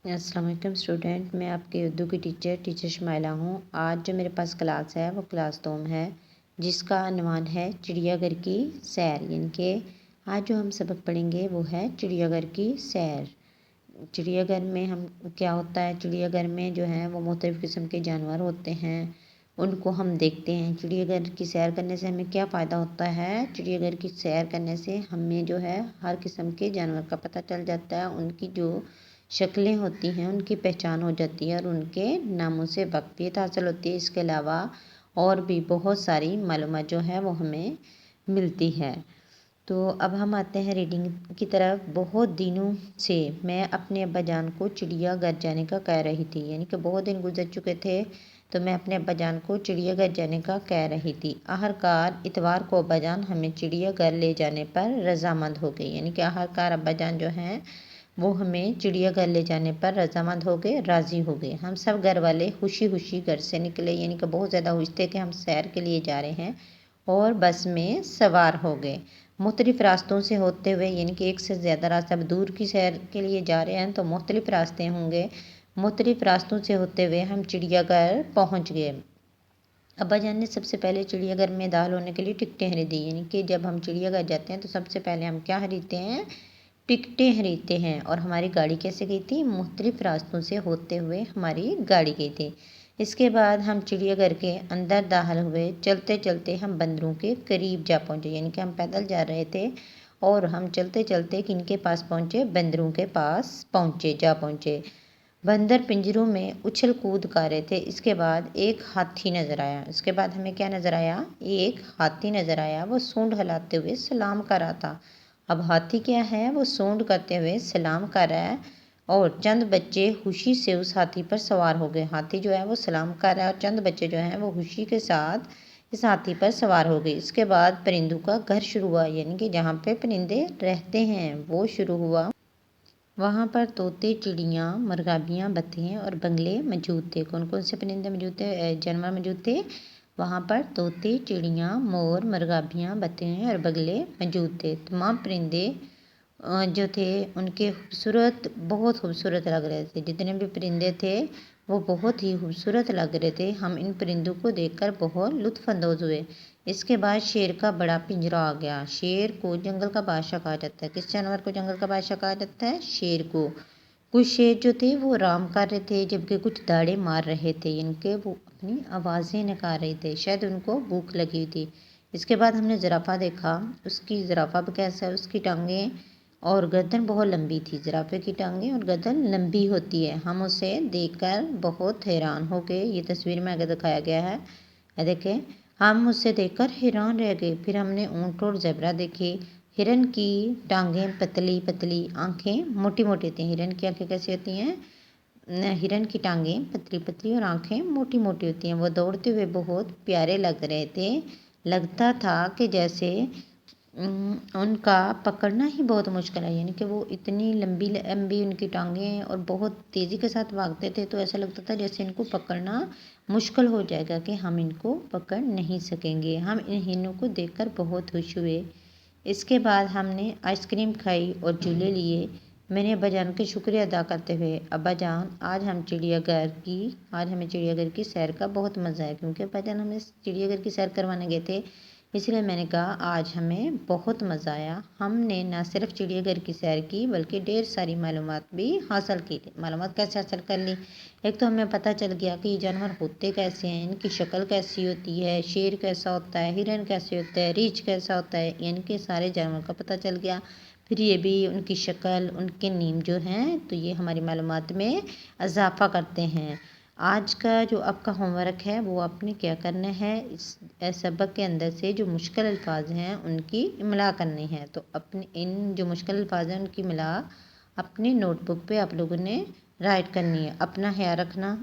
السلام علیکم اسٹوڈنٹ، میں آپ کی اردو کی ٹیچر شمائلہ ہوں۔ آج جو میرے پاس کلاس ہے وہ کلاس دوم ہے، جس کا عنوان ہے چڑیا گھر کی سیر، یعنی کہ آج جو ہم سبق پڑھیں گے وہ ہے چڑیا گھر کی سیر۔ چڑیا گھر میں ہم کیا ہوتا ہے، چڑیا گھر میں جو ہے وہ مختلف قسم کے جانور ہوتے ہیں، ان کو ہم دیکھتے ہیں۔ چڑیا گھر کی سیر کرنے سے ہمیں کیا فائدہ ہوتا ہے؟ چڑیا گھر کی سیر کرنے سے ہمیں جو ہے ہر قسم کے جانور کا پتہ چل جاتا ہے، ان کی جو شکلیں ہوتی ہیں ان کی پہچان ہو جاتی ہے اور ان کے ناموں سے واقفیت حاصل ہوتی ہے۔ اس کے علاوہ اور بھی بہت ساری معلومات جو ہے وہ ہمیں ملتی ہے۔ تو اب ہم آتے ہیں ریڈنگ کی طرف۔ بہت دنوں سے میں اپنے ابا جان کو چڑیا گھر جانے کا کہہ رہی تھی، یعنی کہ بہت دن گزر چکے تھے تو میں اپنے ابا جان کو چڑیا گھر جانے کا کہہ رہی تھی۔ آخرکار اتوار کو ابا جان ہمیں چڑیا گھر لے جانے پر رضامند ہو گئے، یعنی کہ آخرکار ابا جان جو ہیں وہ ہمیں چڑیا گھر لے جانے پر رضامند ہو گئے، راضی ہو گئے۔ ہم سب گھر والے خوشی خوشی گھر سے نکلے، یعنی کہ بہت زیادہ خوش تھے کہ ہم سیر کے لیے جا رہے ہیں، اور بس میں سوار ہو گئے۔ مختلف راستوں سے ہوتے ہوئے، یعنی کہ ایک سے زیادہ راستہ، اب دور کی سیر کے لیے جا رہے ہیں تو مختلف راستے ہوں گے، مختلف راستوں سے ہوتے ہوئے ہم چڑیا گھر پہنچ گئے۔ ابا جان نے سب سے پہلے چڑیا گھر میں داخل ہونے کے لیے ٹکٹیں خریدی، یعنی کہ جب ہم چڑیا گھر جاتے ہیں تو سب سے پہلے ہم کیا خریدتے ہیں؟ ٹکٹیں خریدتے ہیں۔ اور ہماری گاڑی کیسے گئی تھی؟ مختلف راستوں سے ہوتے ہوئے ہماری گاڑی گئی تھی۔ اس کے بعد ہم چڑیا گھر کے اندر داخل ہوئے۔ چلتے چلتے ہم بندروں کے قریب جا پہنچے، یعنی کہ ہم پیدل جا رہے تھے اور ہم چلتے چلتے کن کے پاس پہنچے؟ بندروں کے پاس جا پہنچے۔ بندر پنجروں میں اچھل کود کر رہے تھے۔ اس کے بعد ایک ہاتھی نظر آیا۔ اس کے بعد ہمیں کیا نظر آیا؟ ایک ہاتھی نظر آیا، وہ سونڈ ہلاتے ہوئے سلام کر رہا تھا۔ اب ہاتھی کیا ہے؟ وہ سونڈ کرتے ہوئے سلام کر رہا ہے اور چند بچے خوشی سے اس ہاتھی پر سوار ہو گئے۔ ہاتھی جو ہے وہ سلام کر رہا ہے اور چند بچے جو ہیں وہ خوشی کے ساتھ اس ہاتھی پر سوار ہو گئے۔ اس کے بعد پرندوں کا گھر شروع ہوا، یعنی کہ جہاں پہ پرندے رہتے ہیں وہ شروع ہوا۔ وہاں پر طوطے، چڑیاں، مرغابیاں، بطخیں اور بگلے موجود تھے۔ کون کون سے پرندے موجود تھے، جانور موجود تھے؟ وہاں پر طوطے، چڑیاں، مور، مرغابیاں، بطخیں اور بگلے موجود تھے۔ تمام پرندے جو تھے ان کے بہت خوبصورت لگ رہے تھے۔ جتنے بھی پرندے تھے وہ بہت ہی خوبصورت لگ رہے تھے۔ ہم ان پرندوں کو دیکھ کر بہت لطف اندوز ہوئے۔ اس کے بعد شیر کا بڑا پنجرہ آ گیا۔ شیر کو جنگل کا بادشاہ کہا جاتا ہے۔ کس جانور کو جنگل کا بادشاہ کہا جاتا ہے؟ شیر کو۔ کچھ شیر جو تھے وہ آرام کر رہے تھے، جبکہ کچھ داڑے مار رہے تھے، یعنی کہ وہ اپنی آوازیں نکال رہے تھے، شاید ان کو بھوک لگی تھی۔ اس کے بعد ہم نے زرافہ دیکھا۔ زرافہ بھی کیسا ہے؟ اس کی ٹانگیں اور گردن بہت لمبی تھی۔ زرافے کی ٹانگیں اور گردن لمبی ہوتی ہے۔ ہم اسے دیکھ کر بہت حیران ہو گئے۔ یہ تصویر میں آگے دکھایا گیا ہے، دیکھیں، ہم اسے دیکھ کر حیران رہ گئے۔ پھر ہم نے اونٹ اور زیبرا دیکھے۔ ہرن کی ٹانگیں پتلی پتلی، آنکھیں موٹی موٹی ہوتی ہیں۔ ہرن کی آنکھیں کیسی ہوتی ہیں؟ ہرن کی ٹانگیں پتلی پتلی اور آنکھیں موٹی موٹی ہوتی ہیں۔ وہ دوڑتے ہوئے بہت پیارے لگ رہے تھے۔ لگتا تھا کہ جیسے ان کا پکڑنا ہی بہت مشکل ہے، یعنی کہ وہ اتنی لمبی لمبی ان کی ٹانگیں اور بہت تیزی کے ساتھ بھاگتے تھے، تو ایسا لگتا تھا جیسے ان کو پکڑنا مشکل ہو جائے گا، کہ ہم ان کو پکڑ نہیں سکیں گے۔ ہم ان ہرنوں کو دیکھ کر بہت خوش ہوئے۔ اس کے بعد ہم نے آئس کریم کھائی اور جھولے لیے۔ میں نے ابا جان کا شکریہ ادا کرتے ہوئے، ابا جان آج ہمیں چڑیا گھر کی سیر کا بہت مزہ ہے، کیونکہ ابا جان ہمیں چڑیا گھر کی سیر کروانے گئے تھے، اس لیے میں نے کہا آج ہمیں بہت مزہ آیا۔ ہم نے نہ صرف چڑیا گھر کی سیر کی بلکہ ڈھیر ساری معلومات بھی حاصل کی تھی۔ معلومات کیسے حاصل کر لی؟ ایک تو ہمیں پتہ چل گیا کہ یہ جانور ہوتے کیسے ہیں، ان کی شکل کیسی ہوتی ہے، شیر کیسا ہوتا ہے، ہرن کیسے ہوتا ہے، ریچھ کیسا ہوتا ہے، یعنی کہ سارے جانور کا پتہ چل گیا۔ پھر یہ بھی ان کی شکل، ان کے نیم جو ہیں، تو یہ ہماری معلومات میں اضافہ کرتے ہیں۔ آج کا جو آپ کا ہوم ورک ہے وہ آپ نے کیا کرنا ہے، اس سبق کے اندر سے جو مشکل الفاظ ہیں ان کی املا کرنی ہے۔ تو اپنے ان جو مشکل الفاظ ہیں ان کی املا اپنے نوٹ بک پہ آپ لوگوں نے رائٹ کرنی ہے۔ اپنا خیال رکھنا۔